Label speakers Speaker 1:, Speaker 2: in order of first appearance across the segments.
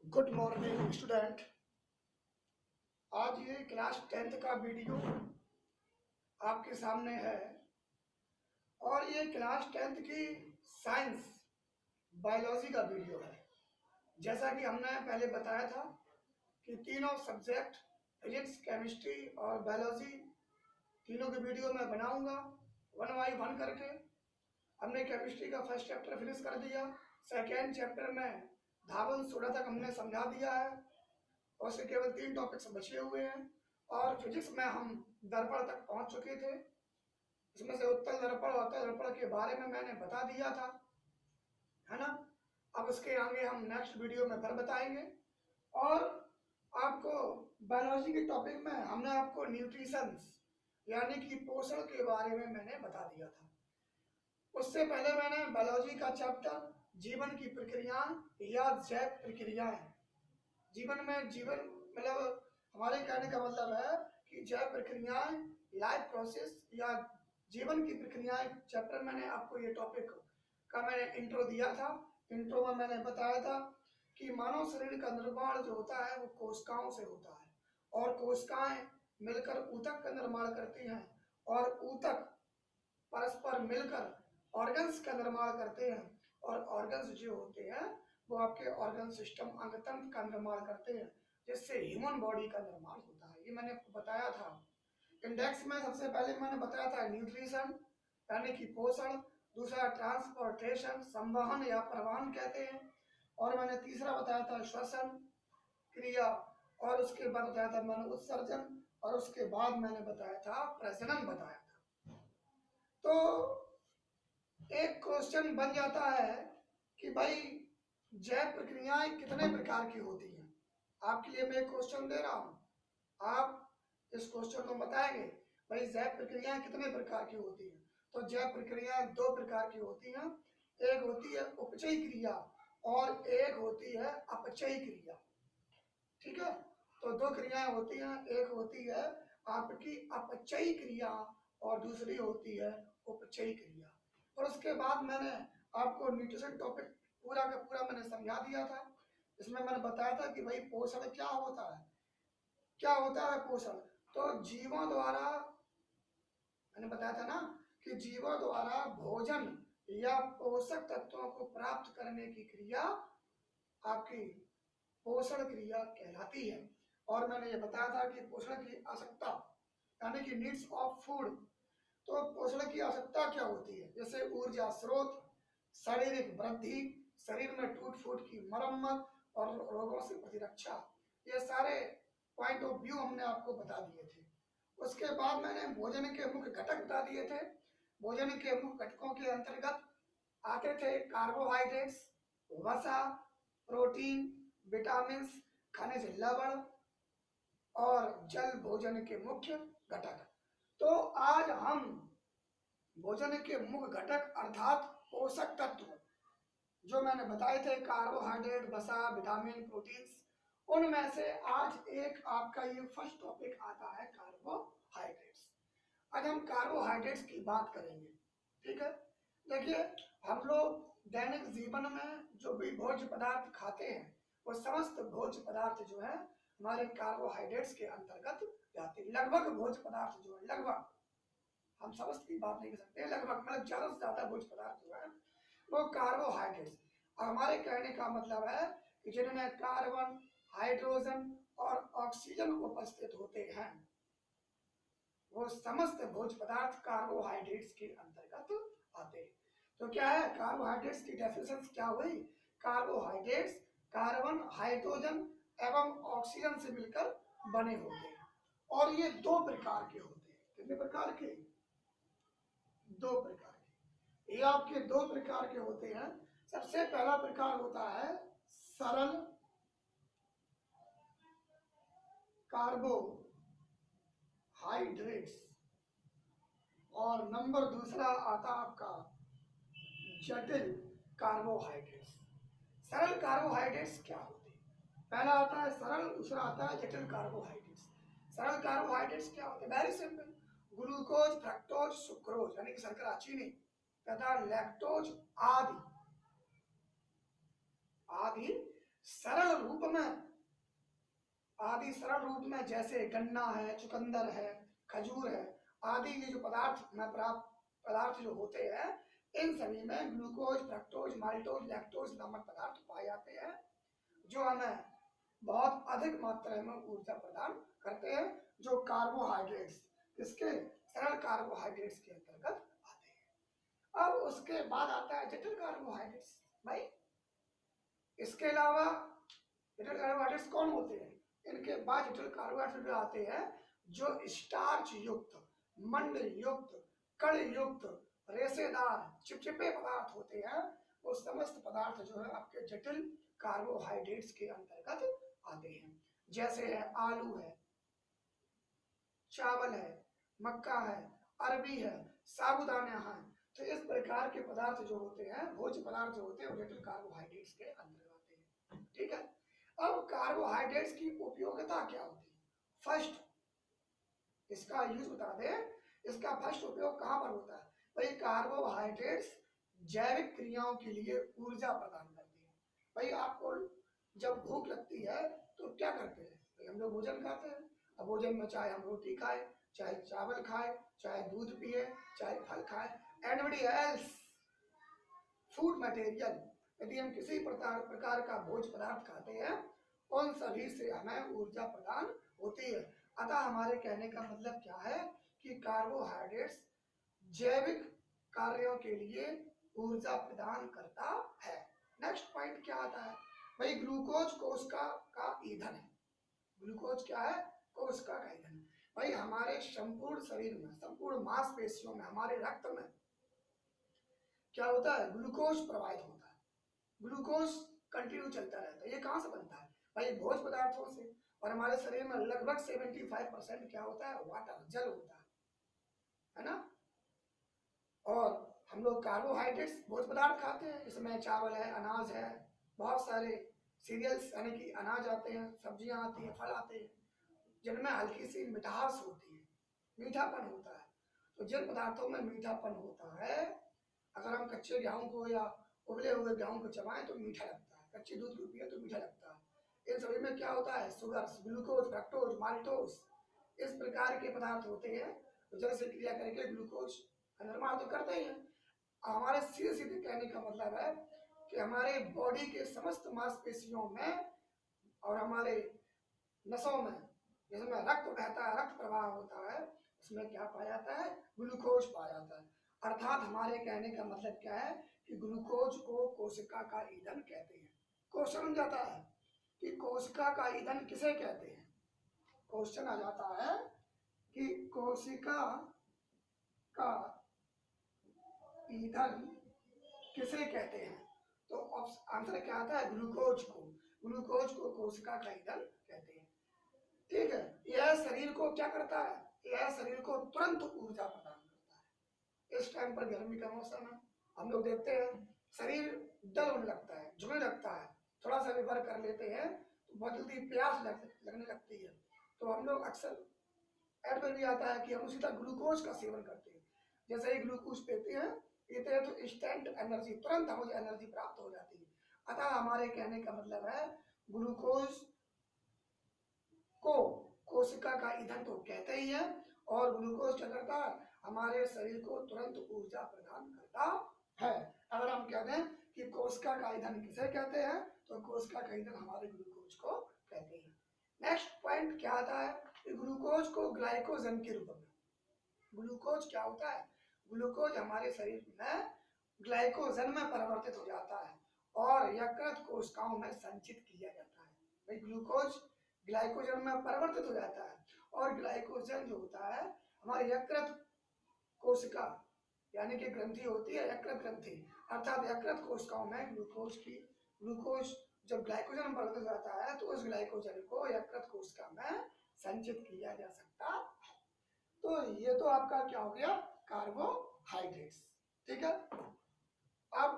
Speaker 1: Good morning student. आज ये class 10th का वीडियो आपके सामने है और ये क्लास 10th की साइंस बायोलॉजी का वीडियो है। जैसा कि हमने पहले बताया था कि तीनों सब्जेक्ट फिजिक्स, केमिस्ट्री और बायोलॉजी तीनों के वीडियो मैं बनाऊंगा वन बाई वन करके। हमने केमिस्ट्री का फर्स्ट चैप्टर फिनिश कर दिया। सेकेंड चैप्टर में धावन सोडा तक हमने समझा दिया है और उसके केवल 3 टॉपिक्स बचे हुए हैं। और फिजिक्स में हम दर्पण तक पहुंच चुके थे। इसमें से उत्तल दर्पण और अवतल दर्पण के बारे में मैंने बता दिया था, है ना। अब उसके आगे हम नेक्स्ट वीडियो में फिर बताएंगे। और आपको बायोलॉजी के टॉपिक में हमने आपको न्यूट्रिशन यानी कि पोषण के बारे में मैंने बता दिया था। उससे पहले मैंने बायोलॉजी का चैप्टर जीवन की प्रक्रियाएं या जैव प्रक्रियाएं, जीवन में जीवन मतलब हमारे कहने का मतलब है कि जैव प्रक्रियाएं, लाइफ प्रोसेस या जीवन की प्रक्रियाएं चैप्टर मैंने आपको ये टॉपिक का मैंने इंट्रो दिया था। इंट्रो में मैंने बताया था कि मानव शरीर का निर्माण जो होता है वो कोशिकाओं से होता है और कोशिकाएं मिलकर ऊतक का निर्माण करती हैं और ऊतक परस्पर मिलकर ऑर्गन्स का निर्माण करते हैं और ऑर्गन्स जो होते हैं वो आपके ऑर्गन सिस्टम अंग तंत्र का निर्माण करते हैं, जिससे ह्यूमन बॉडी का निर्माण होता है। ये मैंने आपको बताया था। इंडेक्स में सबसे पहले मैंने बताया था न्यूट्रिशन यानी कि पोषण, दूसरा ट्रांसपोर्टेशन संवहन या परिवहन कहते हैं, और मैंने तीसरा बताया था श्वसन क्रिया, और उसके बाद बताया था मैंने उत्सर्जन, और उसके बाद मैंने बताया था प्रजनन बताया था। तो एक क्वेश्चन बन जाता है कि भाई जैव प्रक्रियाएं कितने प्रकार की होती हैं। आपके लिए मैं एक क्वेश्चन दे रहा हूं, आप इस क्वेश्चन को बताएंगे भाई जैव प्रक्रियाएं कितने प्रकार की होती हैं। तो जैव प्रक्रियाएं 2 प्रकार की होती हैं, एक होती है उपचयी क्रिया और एक होती है अपचयी क्रिया। ठीक है, तो 2 क्रियाएं होती हैं, एक होती है आपकी अपचयी क्रिया और दूसरी होती है उपचयी क्रिया। और उसके बाद मैंने आपको न्यूट्रिशन टॉपिक पूरा का पूरा मैंने समझा दिया था। इसमें मैंने बताया था कि भाई पोषण क्या होता है, क्या होता है पोषण। तो जीवों द्वारा मैंने बताया था ना कि जीवों द्वारा भोजन या पोषक तत्वों को प्राप्त करने की क्रिया आपकी पोषण क्रिया कहलाती है। और मैंने ये बताया था कि पोषण की आवश्यकता यानी कि नीड्स ऑफ फूड, तो पोषण की आवश्यकता क्या होती है, जैसे ऊर्जा स्रोत, शारीरिक वृद्धि, शरीर में टूट फूट की मरम्मत और रोगों से प्रतिरक्षा, ये सारे पॉइंट ऑफ व्यू हमने आपको बता दिए थे। उसके बाद मैंने भोजन के मुख्य घटक बता दिए थे। भोजन के मुख्य घटकों के अंतर्गत आते थे कार्बोहाइड्रेट्स, वसा, प्रोटीन, विटामिन, खनिज लवण और जल भोजन के मुख्य घटक। तो आज हम भोजन के मुख्य घटक अर्थात पोषक तत्व जो मैंने बताए थे कार्बोहाइड्रेट, वसा, विटामिन, प्रोटीन्स, उनमें से आज एक आपका ये फर्स्ट टॉपिक आता है कार्बोहाइड्रेट्स। आज हम कार्बोहाइड्रेट्स की बात करेंगे। ठीक है, देखिए हम लोग दैनिक जीवन में जो भी भोज्य पदार्थ खाते हैं वो समस्त भोज्य पदार्थ जो है हमारे कार्बोहाइड्रेट्स के अंतर्गत जाते हैं। लगभग भोज्य पदार्थ जो है, लगभग, हम समस्त की बात नहीं कर सकते, लगभग मतलब ज्यादा से ज्यादा भोज्य पदार्थ जो है वो कार्बोहाइड्रेट्स। हमारे कहने का मतलब है कि जिनमें कार्बन, हाइड्रोजन और ऑक्सीजन उपस्थित होते हैं वो समस्त भोज्य पदार्थ कार्बोहाइड्रेट्स के अंतर्गत आते हैं। तो क्या है कार्बोहाइड्रेट्स की डेफिनेशन क्या हुई, कार्बोहाइड्रेट्स कार्बन, हाइड्रोजन एवं ऑक्सीजन से मिलकर बने होते हैं और ये 2 प्रकार के होते हैं। कितने प्रकार के, 2 प्रकार के। ये आपके 2 प्रकार के होते हैं। सबसे पहला प्रकार होता है सरल कार्बोहाइड्रेट्स और नंबर दूसरा आता आपका जटिल कार्बोहाइड्रेट्स। सरल कार्बोहाइड्रेट्स क्या होते हैं, पहला आता है सरल, दूसरा आता है जटिल कार्बोहाइड्रेट्स। सरल कार्बोहाइड्रेट्स क्या होते हैं, very simple, glucose, fructose, sucrose यानी कि शर्करा, चीनी तथा लैक्टोज आदि आदि सरल रूप में, आदि सरल रूप में, जैसे गन्ना है, चुकंदर है, खजूर है आदि, ये जो पदार्थ में प्राप्त पदार्थ जो होते हैं, इन सभी में ग्लूकोज, फ्रक्टोज, माल्टोज, लैक्टोज नामक पदार्थ पाए जाते हैं, जो हमें बहुत अधिक मात्रा में ऊर्जा प्रदान करते हैं, जो कार्बोहाइड्रेट्स, किसके, सरल कार्बोहाइड्रेट्स के अंतर्गत आते हैं। अब उसके बाद आता है जटिल कार्बोहाइड्रेट्स। भाई इसके अलावा जटिल कार्बोहाइड्रेट्स कौन होते हैं? इनके बाद जटिल कार्बोहाइड्रेट आते हैं जो स्टार्च युक्त, मंड युक्त, कण युक्त, रेशेदार, चिपचिपे पदार्थ होते हैं। वो समस्त पदार्थ जो है आपके जटिल कार्बोहाइड्रेट्स के अंतर्गत आते हैं। जैसे है आलू है, चावल है, मक्का है, अरबी है, साबुदाना है। तो इस प्रकार के पदार्थ जो होते हैं, भोज्य पदार्थ जो होते हैं, वो जटिल कार्बोहाइड्रेट्स के अंतर्गत आते हैं। ठीक है। अब कार्बोहाइड्रेट्स की उपयोगिता क्या होती है? फर्स्ट, इसका यूज बता दें, इसका फर्स्ट उपयोग कहां पर होता है? भाई कार्बोहाइड्रेट्स जैविक क्रियाओं के लिए ऊर्जा प्रदान करते हैं। भाई आपको जब भूख लगती है तो क्या करते हैं? भाई हम लोग भोजन खाते हैं। अब भोजन में चाहे हम रोटी खाएं, चाहे चावल खाएं, चाहे दूध पिए, चाहे फल खाएं, एनीबडी एल्स फूड मटेरियल, यदि हम किसी प्रकार का भोज्य पदार्थ खाते हैं, उन सभी से हमें ऊर्जा प्रदान होती है। अतः हमारे कहने का मतलब क्या है कि कार्बोहाइड्रेट्स जैविक कार्यों के लिए ऊर्जा प्रदान करता है। नेक्स्ट पॉइंट क्या आता है? भाई ग्लूकोज कोशिका का ईंधन है। ग्लूकोज क्या है? कोशिका का ईंधन। भाई हमारे संपूर्ण शरीर में, संपूर्ण मांसपेशियों में, हमारे रक्त में क्या होता है? ग्लूकोज प्रवाहित होता है। ग्लूकोज कंटिन्यू चलता रहता है। ये कहां से बनता है? भाई भोज्य पदार्थों से। और हमारे शरीर में लगभग 75% क्या होता है? वाटर, जल होता है ना। और हम लोग कार्बोहाइड्रेट्स भोज्य पदार्थ खाते हैं, इसमें चावल है, अनाज है, बहुत सारे सीरियल्स यानी कि अनाज आते हैं, सब्जियां आती हैं, फल आते हैं, जिनमें हल्की सी मिठास होती है, मीठापन होता है। तो जिन पदार्थों में मीठापन होता है, अगर हम कच्चे गेहूं को या उबले हुए गेहूं को चबाएं तो मीठा लगता है, कच्चे दूध को पिए तो मीठा लगता है। इन सभी में क्या होता है? शुगर, ग्लूकोज, फ्रक्टोज, माल्टोज, इस प्रकार के पदार्थ होते हैं तो जल से क्रिया करके ग्लूकोज का निर्माण तो करते ही हैं। हमारे सीधे सीधे कहने का मतलब है कि हमारे बॉडी के समस्त मांसपेशियों में और हमारे नसों में, जिसमें रक्त बहता है, रक्त प्रवाह होता है, उसमें क्या पाया जाता है? ग्लूकोज पाया जाता है। अर्थात हमारे कहने का मतलब क्या है कि ग्लूकोज को कोशिका का ईंधन कहते हैं। क्वेश्चन जाता है कि कोशिका का ईंधन किसे कहते हैं? क्वेश्चन आ जाता है कि कोशिका का ईंधन किसे कहते हैं? तो आंसर क्या आता है? ग्लूकोज को। ग्लूकोज को कोशिका का ईंधन कहते हैं। ठीक है। यह शरीर को क्या करता है? यह शरीर को तुरंत ऊर्जा प्रदान करता है। इस टाइम पर गर्मी का मौसम है, हम लोग देखते हैं शरीर डल होने लगता है, झुकने लगता है, थोड़ा सा भी वर्क कर लेते हैं तो बहुत जल्दी प्यास लगने लगती है। तो हम लोग अक्सर ऐड में भी आता है कि हम सीधा ग्लूकोज का सेवन करते हैं। जैसे ही ग्लूकोज पीते हैं तो इंस्टेंट एनर्जी, तुरंत हमें एनर्जी प्राप्त हो जाती है। अतः हमारे कहने का मतलब है ग्लूकोज को कोशिका का ईंधन तो कहते ही है, और ग्लूकोज क्या करता है? हमारे शरीर को तुरंत ऊर्जा प्रदान करता है। अगर हम कहते हैं कि कोशिका का ईंधन किसे कहते हैं, तो कोशिका का ईंधन हमारे ग्लूकोज को कहते हैं। नेक्स्ट पॉइंट क्या आता है कि ग्लूकोज को ग्लाइकोजन के रूप में, ग्लूकोज क्या होता है? ग्लूकोज हमारे शरीर में ग्लाइकोजन में परिवर्तित हो जाता है और यकृत कोशिकाओं में संचित किया जाता है। भाई ग्लूकोज ग्लाइकोजन में परिवर्तित हो जाता है और ग्लाइकोजन जो होता है हमारे यकृत कोशिका यानी कि ग्रंथि होती है, यकृत ग्रंथि, अर्थात यकृत कोशिकाओं में ग्लूकोज जब ग्लाइकोजन में परिवर्तित हो जाता है तो उस ग्लाइकोजन को यकृत कोशिका में संचित किया जा सकता है। तो ये तो आपका क्या हो गया? कार्बोहाइड्रेट्स। ठीक है। अब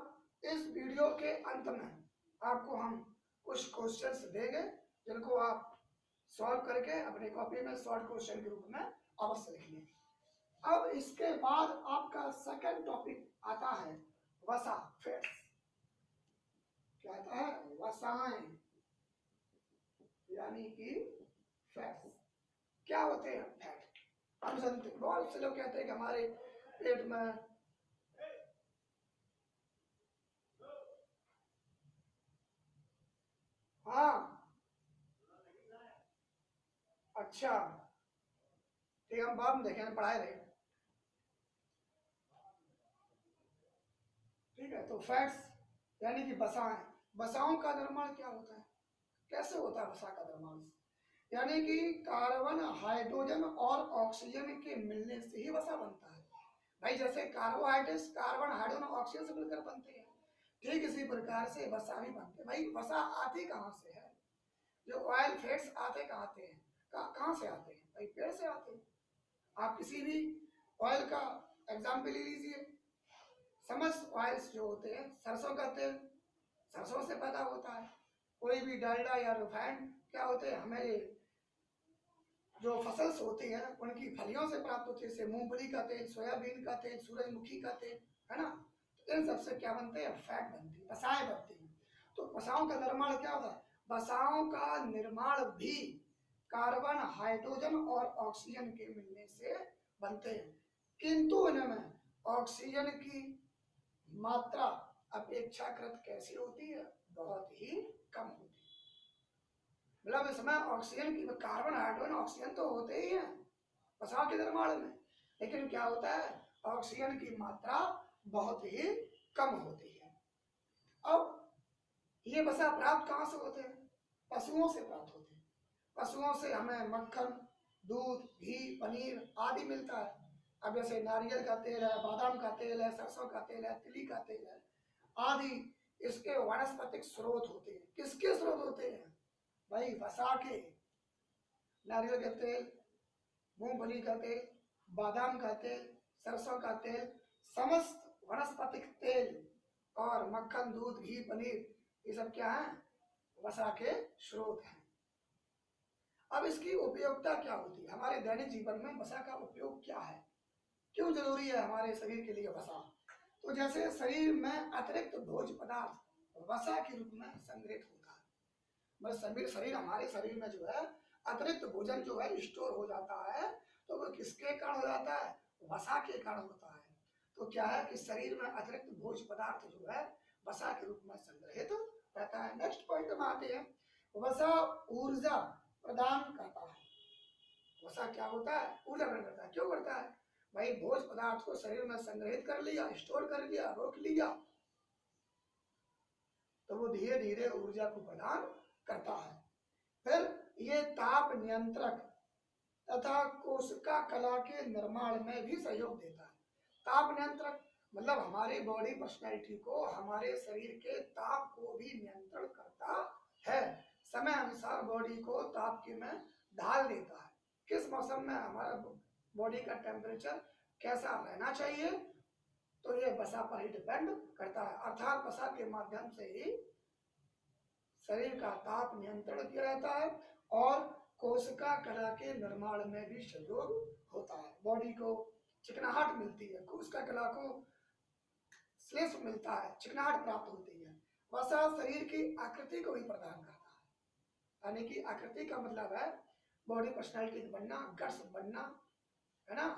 Speaker 1: इस वीडियो के अंत में आपको हम कुछ क्वेश्चंस देंगे जिनको आप सॉल्व करके अपने कॉपी में शॉर्ट क्वेश्चन के रूप में अवश्य लिख लें। अब इसके बाद आपका सेकंड टॉपिक आता है वसा, फैट्स। क्या आता है? वसाएं। यानी कि फैट्स। क्या होते हैं फैट? हम जानते, बहुत से लोग कहते हैं कि हमारे पेट में हाँ अच्छा ठीक है, हम बाद में देखें, पढ़ाए रहे। ठीक है, तो फैट्स यानी कि वसाएं। वसाओं का निर्माण क्या होता है, कैसे होता है वसा का निर्माण? यानी कि कार्बन हाइड्रोजन और ऑक्सीजन के मिलने से ही वसा बनता है। भाई जैसे कार्बोहाइड्रेट्स कार्बन हाइड्रोजन और ऑक्सीजन से मिलकर बनते हैं, ठीक इसी प्रकार से वसा भी बनते हैं। भाई वसा आती कहाँ से है? जो ऑयल फैट्स आते कहाँ आते हैं, कहाँ से आते हैं? भाई पेड़ से आते हैं। आप किसी भी ऑयल का एग्जाम्पल ले लीजिए, समस्त ऑयल्स जो होते हैं, सरसों का तेल सरसों से पैदा होता है। कोई भी डालडा या रिफाइंड क्या होते हैं, हमें जो फसल्स होती हैं उनकी फलियों से प्राप्त होती है, जैसे मूंगफली का तेल, सोयाबीन का तेल, सूरजमुखी का तेल, है ना। तो इन सबसे क्या बनते हैं, फैट बनती है, वसाएं बनती हैं। तो वसाओं का निर्माण क्या होता है? वसाओं का निर्माण भी कार्बन हाइड्रोजन और ऑक्सीजन के मिलने से बनते हैं, किंतु इनमें ऑक्सीजन की मात्रा अपेक्षाकृत कैसी होती है, बहुत ही कम होती है। मतलब इसमें ऑक्सीजन की, कार्बन हाइड्रोजन ऑक्सीजन तो होते ही हैं वसा के निर्माण में, लेकिन क्या होता है, ऑक्सीजन की मात्रा बहुत ही कम होती है। अब ये वसा प्राप्त कहाँ से होते हैं? पशुओं से प्राप्त होते हैं। पशुओं से हमें मक्खन, दूध, घी, पनीर आदि मिलता है। अब जैसे नारियल का तेल है, बादाम का तेल है, सरसों का तेल है, तिली का तेल है आदि, इसके वनस्पतिक स्रोत होते हैं। किसके स्रोत होते हैं? भाई वसा के। नारियल का तेल, मूंगफली का तेल, बादाम का तेल, सरसों का तेल, समस्त वनस्पतिक तेल और मक्खन, दूध, घी, पनीर, ये सब क्या है, वसा के स्रोत हैं। अब इसकी उपयोगिता क्या होती है हमारे दैनिक जीवन में? वसा का उपयोग क्या है, क्यों जरूरी है हमारे शरीर के लिए वसा? तो जैसे शरीर में अतिरिक्त भोज्य पदार्थ वसा के रूप में संग्रहित होता है। बस शरीर हमारे शरीर में जो है अतिरिक्त भोजन जो है स्टोर हो जाता है, तो वो किसके कारण हो जाता है? वसा के कारण होता है। तो क्या है कि शरीर में अतिरिक्त भोज्य पदार्थ जो है वसा के रूप में संग्रहित रहता है। नेक्स्ट पॉइंट में आते हैं, वसा ऊर्जा प्रदान करता है। वसा क्या होता है? ऊर्जा प्रदान करता है। क्यों करता है? भाई भोज्य पदार्थ को शरीर में संग्रहित कर लिया, स्टोर कर लिया, रोक लिया, तो वो धीरे धीरे ऊर्जा को प्रदान करता है। फिर ये ताप नियंत्रक तथा कोशिका कला के निर्माण में भी सहयोग देता है। ताप नियंत्रक मतलब हमारी बॉडी पर्सनैलिटी को, हमारे शरीर के ताप को भी नियंत्रण करता है। समय अनुसार बॉडी को ताप के में ढाल देता है। किस मौसम में हमारा बॉडी का टेम्परेचर कैसा रहना चाहिए, तो ये वसा पर ही डिपेंड करता है। अर्थात वसा के माध्यम से ही शरीर का ताप नियंत्रण किया जाता है और कोशिका कला के निर्माण में भी सहयोग होता है। बॉडी को चिकनाहट मिलती है, कोशिका कला को श्लेष मिलता है, चिकनाहट प्राप्त होती है। वसा शरीर की आकृति को भी प्रदान करता है। यानी कि आकृति का मतलब है बॉडी पर्सनैलिटी बनना, गट्स बनना, है ना,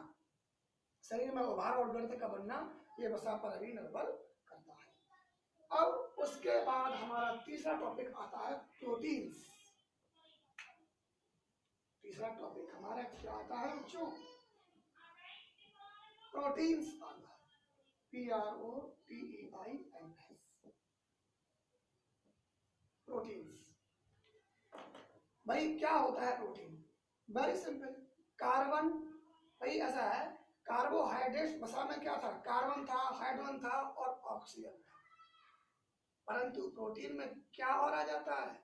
Speaker 1: शरीर में उभार और गर्द का बनना, ये वसा पर भी निर्भर करता है। अब उसके बाद हमारा तीसरा टॉपिक आता है प्रोटीन्स। तीसरा टॉपिक हमारा क्या आता है बच्चों? प्रोटीन्स आता है, PROTEINS, प्रोटीन्स। भाई क्या होता है प्रोटीन? Very simple, carbon. भाई ऐसा है, कार्बोहाइड्रेट वसा में क्या था? कार्बन था, हाइड्रोजन था और ऑक्सीजन था। परंतु प्रोटीन में क्या और आ जाता है?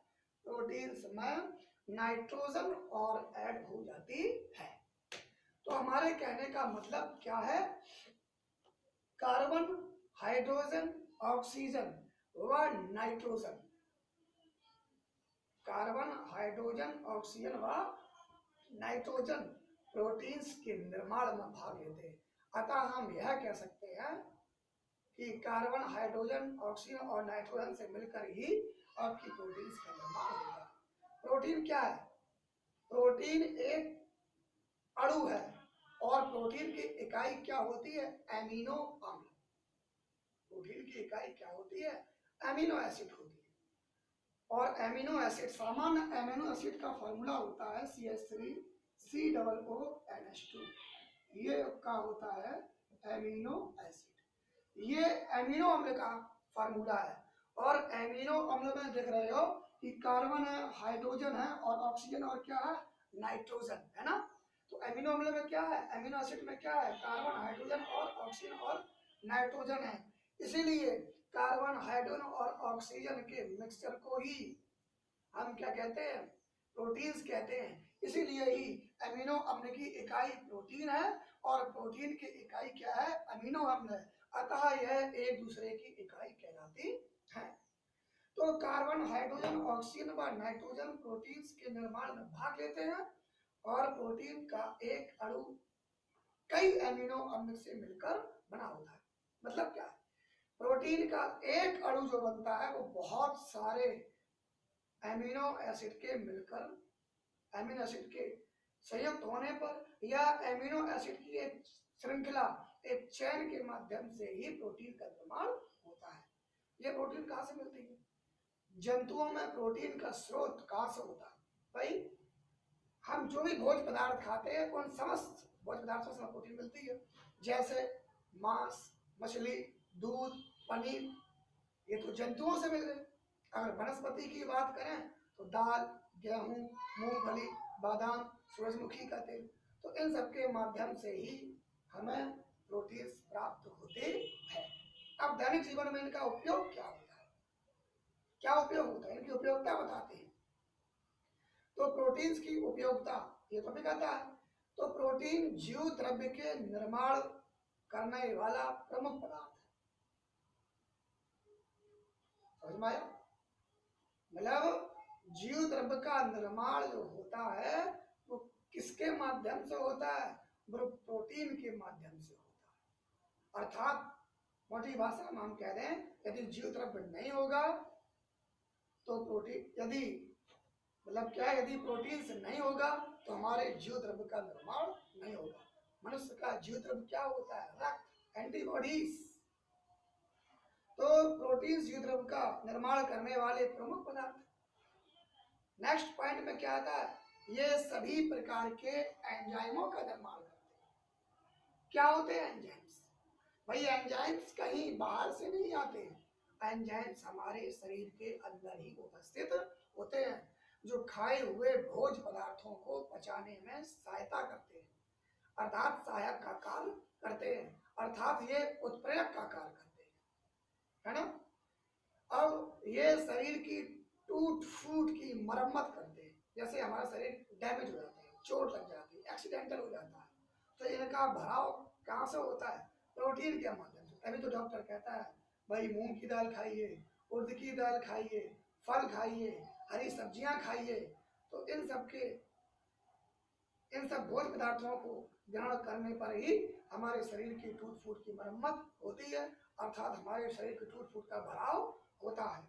Speaker 1: प्रोटीन्स में नाइट्रोजन और ऐड हो जाती है। तो हमारे कहने का मतलब क्या है? कार्बन, हाइड्रोजन, ऑक्सीजन व नाइट्रोजन, कार्बन, हाइड्रोजन, ऑक्सीजन व नाइट्रोजन प्रोटीन्स के निर्माण में भाग लेते हैं। अतः हम यह कह सकते हैं कि कार्बन, हाइड्रोजन, ऑक्सीजन और नाइट्रोजन से मिलकर ही आपकी प्रोटीन्स का निर्माण होगा। प्रोटीन क्या है? प्रोटीन एक अणु है और प्रोटीन की इकाई क्या होती है? एमिनो अम्ल। प्रोटीन की इकाई क्या होती है? एमिनो एसिड होती है। और एमिनो एसिड, सामान्य एमिनो एसिड का फॉर्मूला होता है CH3COONH2। ये क्या होता है? Amino acid. ये एमिनो अम्ल का फॉर्मूला है। और एमिनो अम्ल में देख रहे हो कि कार्बन है, हाइड्रोजन है और ऑक्सीजन और क्या है? नाइट्रोजन है ना। तो एमिनो अम्ल में क्या है? एमिनो एसिड में क्या है? कार्बन, हाइड्रोजन और ऑक्सीजन और नाइट्रोजन है। इसीलिए कार्बन, हाइड्रोजन और ऑक्सीजन के मिक्सचर को ही हम क्या कहते हैं? प्रोटीन्स कहते हैं। इसीलिए ही अमीनो अम्ल की इकाई प्रोटीन है और प्रोटीन की इकाई क्या है? अमीनो अम्ल है। अतः यह एक दूसरे की इकाई कहलाती है। तो कार्बन, हाइड्रोजन, ऑक्सीजन व नाइट्रोजन प्रोटीन्स के निर्माण में भाग लेते हैं और प्रोटीन का एक अणु कई अमीनो अम्ल से मिलकर बना होता है। मतलब क्या है? प्रोटीन का एक अणु जो बनता है वो बहुत सारे एमिनो एसिड के मिलकर, एमिनो एसिड के संयुक्त होने पर या एमिनो एसिड की एक श्रृंखला, एक चेन के माध्यम से ही प्रोटीन का निर्माण होता है। ये प्रोटीन कहाँ से मिलती है? जंतुओं में प्रोटीन का स्रोत कहाँ से होता है? भाई हम जो भी भोज्य पदार्थ खाते हैं उन समस्त भोज्य पदार्थों से प्रोटीन मिलती है। जैसे मांस, मछली, दूध, पनीर, ये तो जंतुओं से मिल रहे। अगर वनस्पति की बात करें तो दाल, गेहूं, मूंगफली, बादाम, सूरजमुखी का तेल, तो इन सब के माध्यम से ही हमें प्रोटीन प्राप्त होते हैं। अब दैनिक जीवन में इनका उपयोग क्या होता है? क्या उपयोग होता है? इनकी उपयोगिता बताते हैं। तो प्रोटीन्स की उपयोगिता ये तो भी कहता है। तो प्रोटीन जीव द्रव्य के निर्माण करने वाला प्रमुख पदार्थ है। समझ में आया? मतलब जीव द्रव्य का निर्माण जो होता है वो किसके माध्यम से होता है? वो प्रोटीन के माध्यम से होता है। अर्थात मोटी भाषा में हम कह रहे हैं, यदि जीव द्रव्य नहीं होगा तो प्रोटीन, यदि मतलब क्या है, यदि प्रोटीन से नहीं होगा तो हमारे जीव द्रव्य का निर्माण नहीं होगा। मनुष्य का जीव द्रव्य क्या होता है? रक्त, एंटीबॉडीज। तो प्रोटीन जीव द्रव्य का निर्माण करने वाले प्रमुख पदार्थ। नेक्स्ट पॉइंट में क्या आता है? ये सभी प्रकार के एंजाइमों का निर्माण करते हैं। क्या होते हैं एंजाइम्स? भाई एंजाइम्स कहीं बाहर से नहीं आते हैं। एंजाइम्स हमारे शरीर के अंदर ही उपस्थित होते हैं, जो खाए हुए भोज्य पदार्थों को पचाने में सहायता करते हैं, अर्थात सहायक का कार्य करते हैं, अर्थात ये उत्प्रेरक का कार्य करते हैं, है ना। अब ये शरीर की टूट फूट की मरम्मत करते हैं। जैसे हमारा शरीर डैमेज हो जाता है, चोट लग जाती है, एक्सीडेंटल हो जाता है, तो इनका भराव कहाँ से होता है? प्रोटीन के माध्यम से। तभी तो डॉक्टर कहता है भाई मूंग की दाल खाइए, उड़द की दाल खाइए, फल खाइए, हरी सब्जियां खाइए। तो इन सब भोज्य पदार्थों को ग्रहण करने पर ही हमारे शरीर की टूट फूट की मरम्मत होती है, अर्थात हमारे शरीर की टूट फूट का भराव होता है।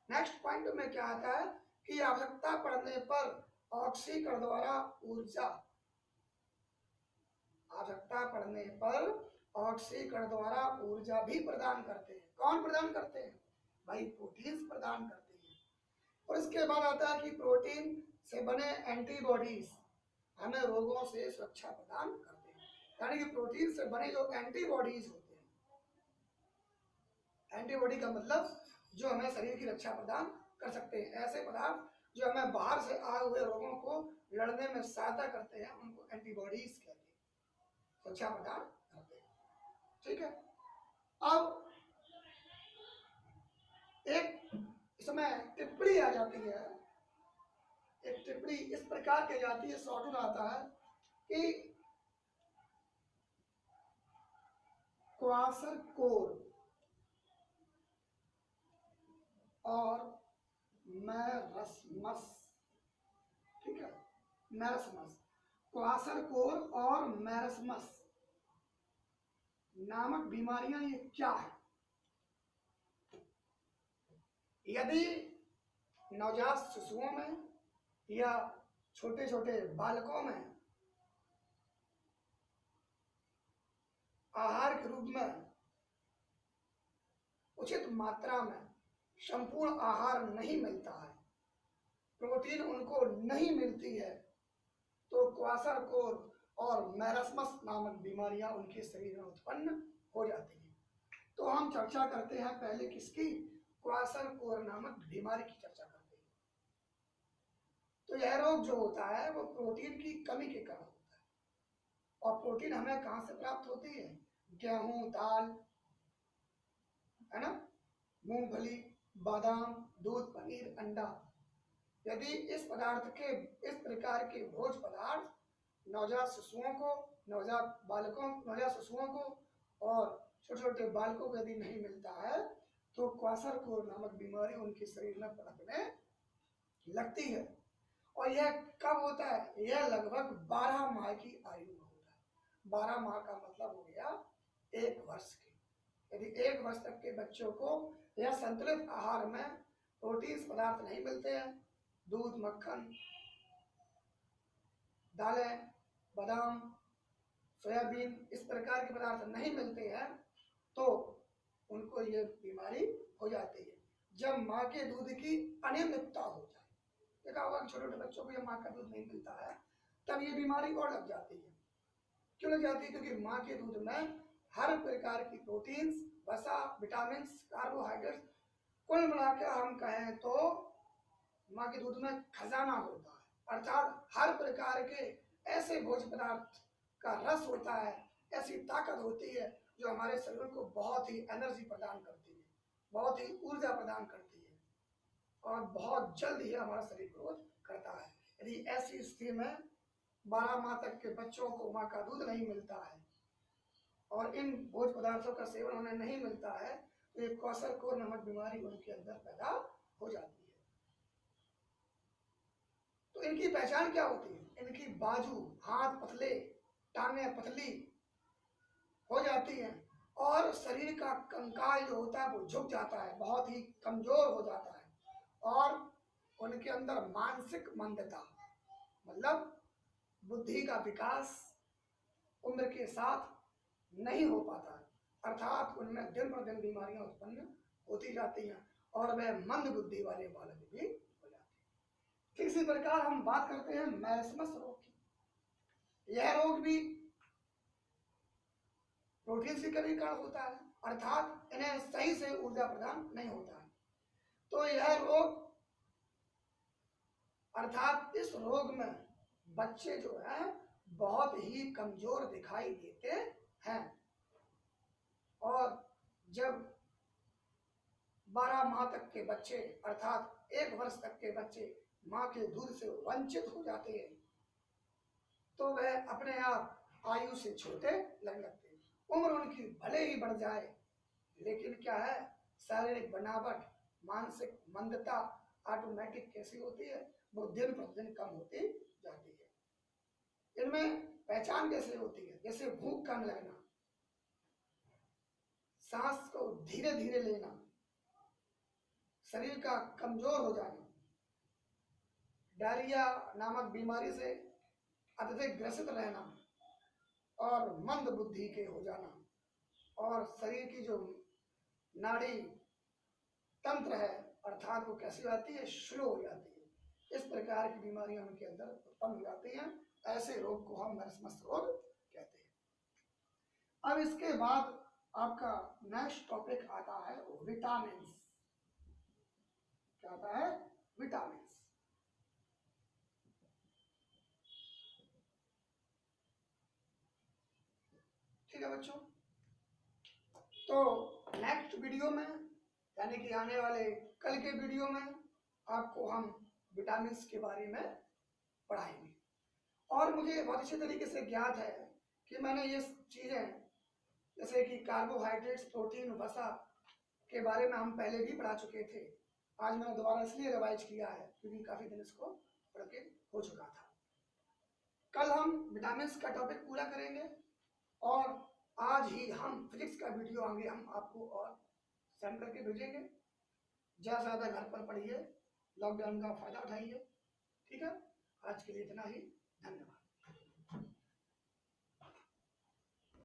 Speaker 1: नेक्स्ट पॉइंट में क्या आता है कि आवश्यकता पड़ने पर ऑक्सीकरण द्वारा ऊर्जा, आवश्यकता पड़ने पर ऑक्सीकरण द्वारा ऊर्जा भी प्रदान करते हैं। कौन प्रदान करते हैं? भाई प्रोटीन्स प्रदान करते हैं। और इसके बाद आता है कि प्रोटीन से बने एंटीबॉडीज हमें रोगों से सुरक्षा प्रदान करते हैं। यानी कि प्रोटीन से बने जो एंटीबॉडीज होते हैं, एंटीबॉडी का मतलब जो हमें शरीर की रक्षा प्रदान कर सकते हैं, ऐसे पदार्थ जो हमें बाहर से आए हुए रोगों को लड़ने में सहायता करते हैं, उनको एंटीबॉडीज कहते हैं, सुरक्षा प्रदान करते हैं। ठीक है। अब एक इसमें टिप्पणी आ जाती है, एक टिप्पणी इस प्रकार की जाती है, शॉर्ट आता है कि क्वासरकोर और मैरस्मस, ठीक है, मैरस्मस, क्वासरकोर और मैरस्मस नामक बीमारियां ये क्या है? यदि नवजात शिशुओं में या छोटे छोटे बालकों में आहार के रूप में उचित मात्रा में संपूर्ण आहार नहीं मिलता है, प्रोटीन उनको नहीं मिलती है, तो क्वाशरकोर और मैरस्मस नामक बीमारियां उनके शरीर में उत्पन्न हो जाती हैं। तो हम चर्चा करते हैं पहले किसकी, क्वाशरकोर नामक बीमारी की चर्चा करते हैं। तो यह रोग जो होता है वो प्रोटीन की कमी के कारण होता है। और प्रोटीन हमें कहाँ से प्राप्त होती है, गेहूं, दाल, है ना, मूंगफली, बादाम, दूध, पनीर, अंडा। यदि इस प्रकार के भोज्य पदार्थ नवजात शिशुओं को, नवजात शिशुओं को और छोटे छोटे बालकों को यदि नहीं मिलता है तो क्वाशरकोर नामक बीमारी उनके शरीर में पनपने लगती है। और यह कब होता है, यह लगभग 12 माह की आयु में होता है। 12 माह का मतलब हो गया 1 वर्ष के। यदि 1 वर्ष तक के बच्चों को यह संतुलित आहार में प्रोटीन पदार्थ नहीं मिलते हैं, दूध, मक्खन, दालें, बादाम, सोयाबीन, इस प्रकार के पदार्थ नहीं मिलते हैं, तो उनको ये बीमारी हो जाती है। जब माँ के दूध की अनियमितता हो जाए, देखा होगा छोटे छोटे बच्चों को जब माँ का दूध नहीं मिलता है तब ये बीमारी और लग जाती है। क्यों लग जाती है, क्योंकि माँ के दूध में हर प्रकार की प्रोटीन्स, वसा, विटामिन, कार्बोहाइड्रेट्स, कुल मिलाकर हम कहें तो माँ के दूध में खजाना होता है। अर्थात हर प्रकार के ऐसे भोज्य पदार्थ का रस होता है, ऐसी ताकत होती है जो हमारे शरीर को बहुत ही एनर्जी प्रदान करती है, बहुत ही ऊर्जा प्रदान करती है और बहुत जल्द ही हमारा शरीर ग्रोथ करता है। यदि ऐसी स्थिति में 12 माह तक के बच्चों को माँ का दूध नहीं मिलता है और इन भोज्य पदार्थों का सेवन उन्हें नहीं मिलता है तो एक क्वाशरकोर नामक बीमारी उनके अंदर पैदा हो जाती है। तो इनकी पहचान क्या होती है, इनकी बाजू, हाथ पतले, टांगें पतली हो जाती हैं और शरीर का कंकाल जो होता है वो झुक जाता है, बहुत ही कमजोर हो जाता है और उनके अंदर मानसिक मंदता, मतलब बुद्धि का विकास उम्र के साथ नहीं हो पाता है। अर्थात उनमें दिन पर दिन बीमारियां उत्पन्न होती जाती हैं और वह मंद बुद्धि वाले बालक भी हो जाते हैं। ठीक इसी प्रकार हम बात करते हैं मैरस्मस रोग की। यह रोग भी प्रोटीन की कमी कारण होता है, अर्थात इन्हें सही से ऊर्जा प्रदान नहीं होता है। तो यह रोग, अर्थात इस रोग में बच्चे जो है बहुत ही कमजोर दिखाई देते हैं और जब 12 माह तक के बच्चे अर्थात 1 वर्ष तक के बच्चे माँ के दूध से वंचित हो जाते हैं तो वह अपने आप आयु से छोटे लगने लगते हैं। उम्र उनकी भले ही बढ़ जाए लेकिन क्या है, शारीरिक बनावट, मानसिक मंदता ऑटोमेटिक कैसी होती है, वो दिन प्रतिदिन कम होती जाती है। इनमें पहचान कैसे होती है, जैसे भूख कम लगना, सांस को धीरे धीरे लेना, शरीर का कमजोर हो जाना, डायरिया नामक बीमारी से अत्यधिक ग्रसित रहना और मंद बुद्धि के हो जाना और शरीर की जो नाड़ी तंत्र है अर्थात वो कैसी आती है, स्लो हो जाती है। इस प्रकार की बीमारियां उनके अंदर उत्पन्न हो जाती हैं। ऐसे रोग को हम मैरस्मस रोग कहते हैं। अब इसके बाद आपका नेक्स्ट टॉपिक आता है विटामिन। क्या आता है, विटामिन। ठीक है बच्चों, तो नेक्स्ट वीडियो में यानी कि आने वाले कल के वीडियो में आपको हम विटामिन के बारे में पढ़ाएंगे। और मुझे बहुत अच्छे तरीके से ज्ञात है कि मैंने ये चीज़ें जैसे कि कार्बोहाइड्रेट्स, प्रोटीन, वसा के बारे में हम पहले भी पढ़ा चुके थे। आज मैंने दोबारा इसलिए रिवाइज किया है क्योंकि काफ़ी दिन इसको पढ़ के हो चुका था। कल हम विटामिन का टॉपिक पूरा करेंगे और आज ही हम फिजिक्स का वीडियो आगे हम आपको और सेंड करके भेजेंगे। ज़्यादा से ज़्यादा घर पर पढ़िए, लॉकडाउन का फ़ायदा उठाइए। ठीक है, आज के लिए इतना ही, धन्यवाद।